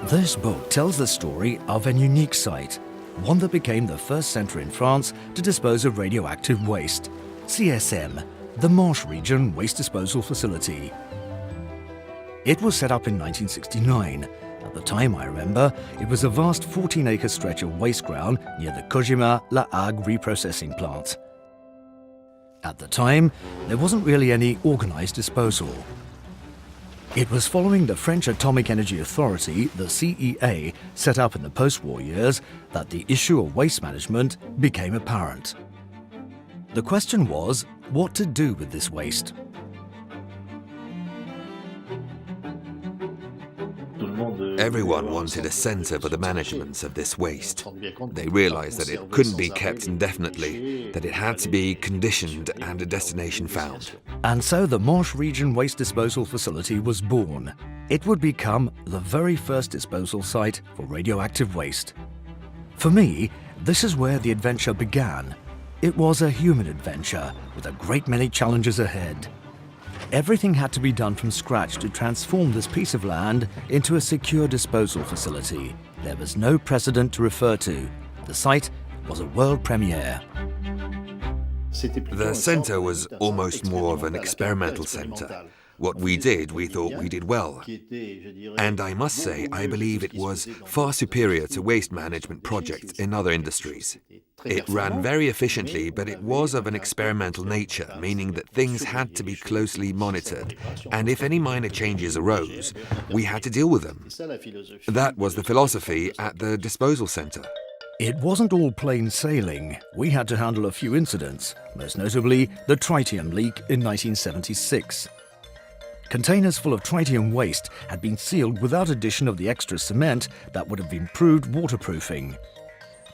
This book tells the story of a unique site, one that became the first centre in France to dispose of radioactive waste, CSM, the Manche Region Waste Disposal Facility. It was set up in 1969. At the time, I remember, it was a vast 14-acre stretch of waste ground near the Kojima-La Hague reprocessing plant. At the time, there wasn't really any organised disposal. It was following the French Atomic Energy Authority, the CEA, set up in the post-war years, that the issue of waste management became apparent. The question was, what to do with this waste? Everyone wanted a centre for the management of this waste. They realised that it couldn't be kept indefinitely, that it had to be conditioned and a destination found. And so the Manche Region Waste Disposal Facility was born. It would become the very first disposal site for radioactive waste. For me, this is where the adventure began. It was a human adventure with a great many challenges ahead. Everything had to be done from scratch to transform this piece of land into a secure disposal facility. There was no precedent to refer to. The site was a world premiere. The centre was almost more of an experimental centre. What we did, we thought we did well. And I must say, I believe it was far superior to waste management projects in other industries. It ran very efficiently, but it was of an experimental nature, meaning that things had to be closely monitored, and if any minor changes arose, we had to deal with them. That was the philosophy at the disposal centre. It wasn't all plain sailing. We had to handle a few incidents, most notably the tritium leak in 1976. Containers full of tritium waste had been sealed without addition of the extra cement that would have improved waterproofing.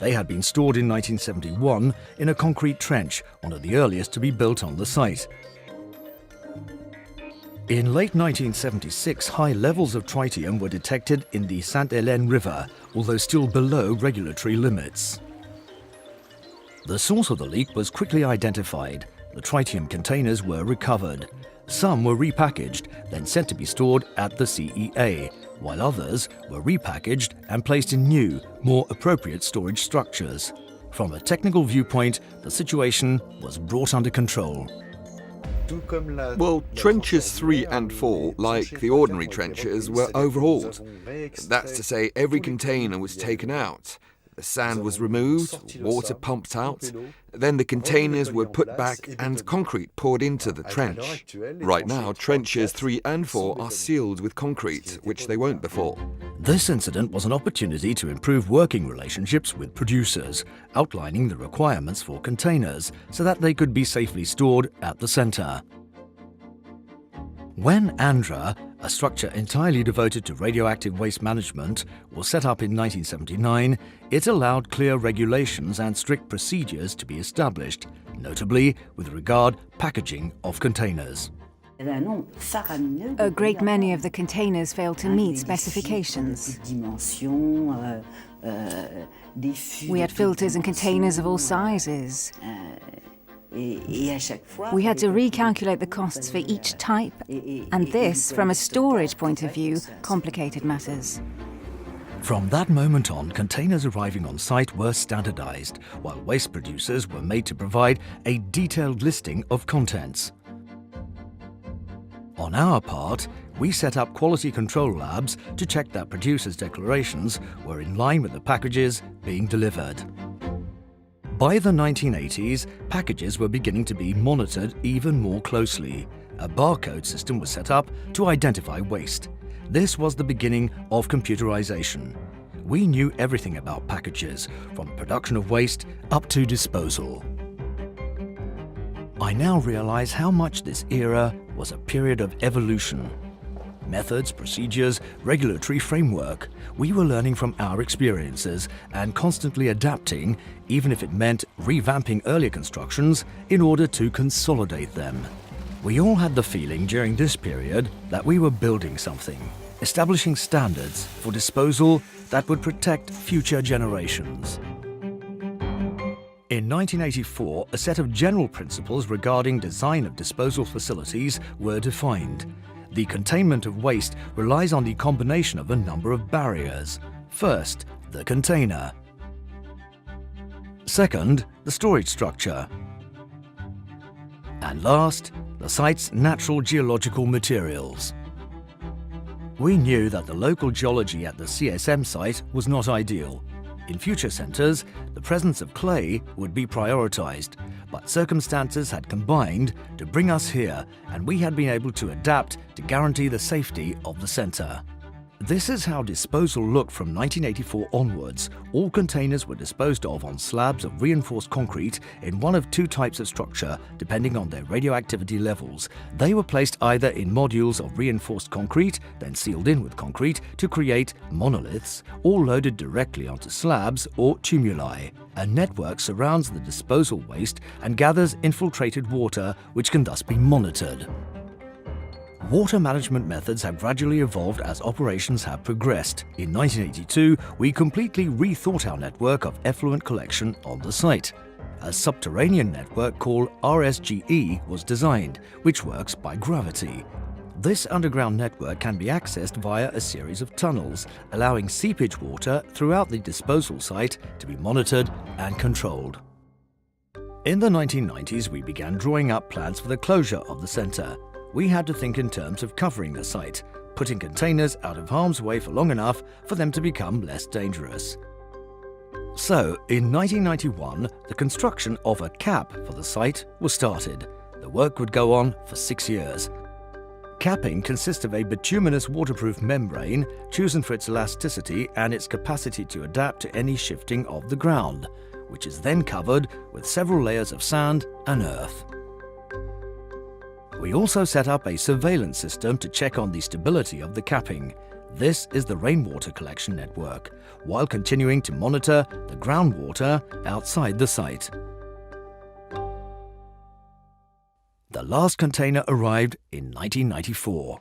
They had been stored in 1971 in a concrete trench, one of the earliest to be built on the site. In late 1976, high levels of tritium were detected in the Sainte-Hélène River, although still below regulatory limits. The source of the leak was quickly identified. The tritium containers were recovered. Some were repackaged, then sent to be stored at the CEA, while others were repackaged and placed in new, more appropriate storage structures. From a technical viewpoint, the situation was brought under control. Well, trenches 3 and 4, like the ordinary trenches, were overhauled. That's to say, every container was taken out. The sand was removed, water pumped out, then the containers were put back and concrete poured into the trench. Right now, trenches 3 and 4 are sealed with concrete, which they weren't before. This incident was an opportunity to improve working relationships with producers, outlining the requirements for containers so that they could be safely stored at the centre. When ANDRA, a structure entirely devoted to radioactive waste management, was set up in 1979, it allowed clear regulations and strict procedures to be established, notably with regard packaging of containers. A great many of the containers failed to meet specifications. We had filters and containers of all sizes. We had to recalculate the costs for each type, and this, from a storage point of view, complicated matters. From that moment on, containers arriving on site were standardized, while waste producers were made to provide a detailed listing of contents. On our part, we set up quality control labs to check that producers' declarations were in line with the packages being delivered. By the 1980s, packages were beginning to be monitored even more closely. A barcode system was set up to identify waste. This was the beginning of computerization. We knew everything about packages, from production of waste up to disposal. I now realize how much this era was a period of evolution. Methods, procedures, regulatory framework. We were learning from our experiences and constantly adapting, even if it meant revamping earlier constructions in order to consolidate them. We all had the feeling during this period that we were building something, establishing standards for disposal that would protect future generations. In 1984, a set of general principles regarding design of disposal facilities were defined. The containment of waste relies on the combination of a number of barriers. First, the container. Second, the storage structure. And last, the site's natural geological materials. We knew that the local geology at the CSM site was not ideal. In future centres, the presence of clay would be prioritised, but circumstances had combined to bring us here, and we had been able to adapt to guarantee the safety of the centre. This is how disposal looked from 1984 onwards. All containers were disposed of on slabs of reinforced concrete in one of two types of structure, depending on their radioactivity levels. They were placed either in modules of reinforced concrete, then sealed in with concrete to create monoliths, or loaded directly onto slabs or tumuli. A network surrounds the disposal waste and gathers infiltrated water, which can thus be monitored. Water management methods have gradually evolved as operations have progressed. In 1982, we completely rethought our network of effluent collection on the site. A subterranean network called RSGE was designed, which works by gravity. This underground network can be accessed via a series of tunnels, allowing seepage water throughout the disposal site to be monitored and controlled. In the 1990s, we began drawing up plans for the closure of the centre. We had to think in terms of covering the site, putting containers out of harm's way for long enough for them to become less dangerous. So, in 1991, the construction of a cap for the site was started. The work would go on for 6 years. Capping consists of a bituminous waterproof membrane chosen for its elasticity and its capacity to adapt to any shifting of the ground, which is then covered with several layers of sand and earth. We also set up a surveillance system to check on the stability of the capping. This is the rainwater collection network, while continuing to monitor the groundwater outside the site. The last container arrived in 1994.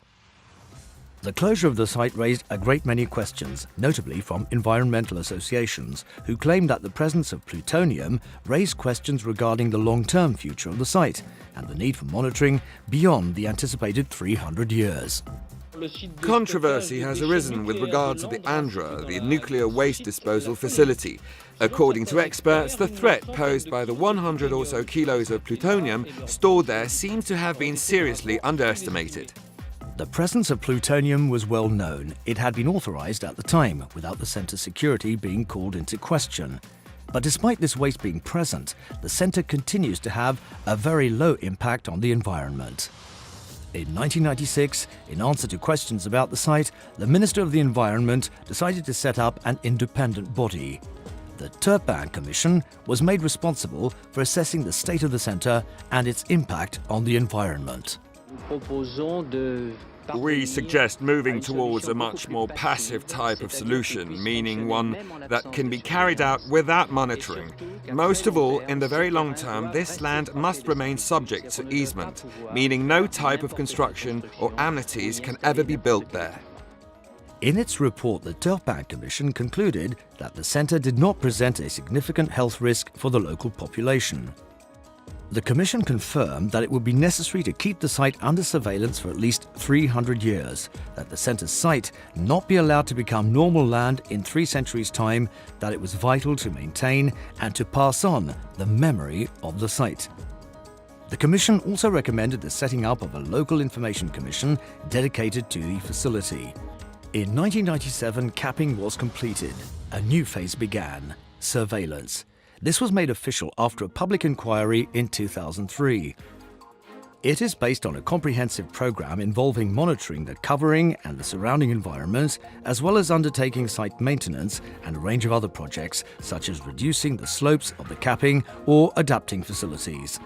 The closure of the site raised a great many questions, notably from environmental associations, who claimed that the presence of plutonium raised questions regarding the long-term future of the site and the need for monitoring beyond the anticipated 300 years. Controversy has arisen with regard to the ANDRA, the nuclear waste disposal facility. According to experts, the threat posed by the 100 or so kilos of plutonium stored there seems to have been seriously underestimated. The presence of plutonium was well known. It had been authorized at the time, without the centre's security being called into question. But despite this waste being present, the centre continues to have a very low impact on the environment. In 1996, in answer to questions about the site, the Minister of the Environment decided to set up an independent body. The Turpin Commission was made responsible for assessing the state of the centre and its impact on the environment. We suggest moving towards a much more passive type of solution, meaning one that can be carried out without monitoring. Most of all, in the very long term, this land must remain subject to easement, meaning no type of construction or amenities can ever be built there. In its report, the Turpin Commission concluded that the centre did not present a significant health risk for the local population. The Commission confirmed that it would be necessary to keep the site under surveillance for at least 300 years, that the centre's site not be allowed to become normal land in 3 centuries' time, that it was vital to maintain and to pass on the memory of the site. The Commission also recommended the setting up of a local information commission dedicated to the facility. In 1997, capping was completed. A new phase began: surveillance. This was made official after a public inquiry in 2003. It is based on a comprehensive program involving monitoring the covering and the surrounding environment, as well as undertaking site maintenance and a range of other projects, such as reducing the slopes of the capping or adapting facilities.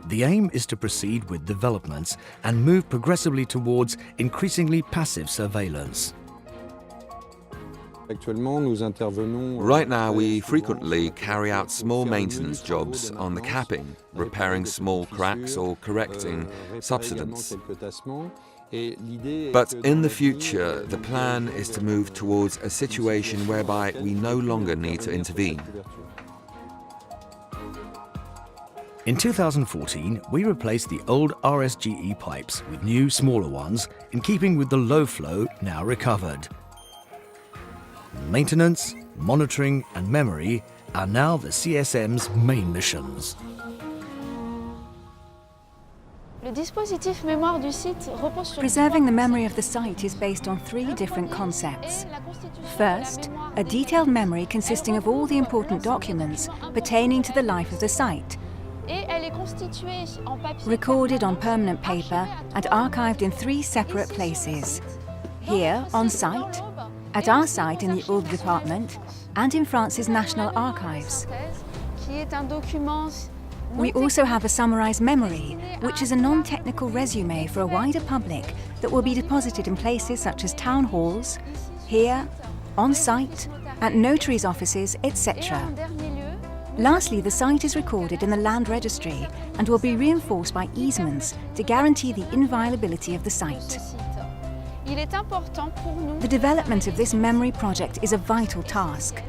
The aim is to proceed with developments and move progressively towards increasingly passive surveillance. Right now, we frequently carry out small maintenance jobs on the capping, repairing small cracks or correcting subsidence. But in the future, the plan is to move towards a situation whereby we no longer need to intervene. In 2014, we replaced the old RSGE pipes with new, smaller ones, in keeping with the low flow now recovered. Maintenance, monitoring and memory are now the CSM's main missions. Preserving the memory of the site is based on three different concepts. First, a detailed memory consisting of all the important documents pertaining to the life of the site, recorded on permanent paper and archived in three separate places. Here, on site, at our site in the Aude department, and in France's National Archives. We also have a summarised memory, which is a non-technical resume for a wider public that will be deposited in places such as town halls, here, on site, at notaries' offices, etc. Lastly, the site is recorded in the land registry and will be reinforced by easements to guarantee the inviolability of the site. The development of this memory project is a vital task,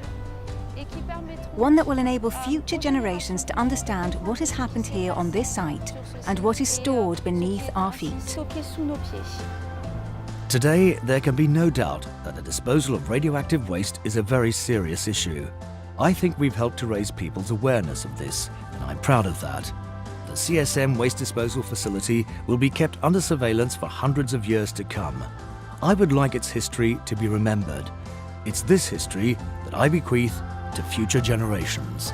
one that will enable future generations to understand what has happened here on this site and what is stored beneath our feet. Today, there can be no doubt that the disposal of radioactive waste is a very serious issue. I think we've helped to raise people's awareness of this, and I'm proud of that. The CSM waste disposal facility will be kept under surveillance for hundreds of years to come. I would like its history to be remembered. It's this history that I bequeath to future generations.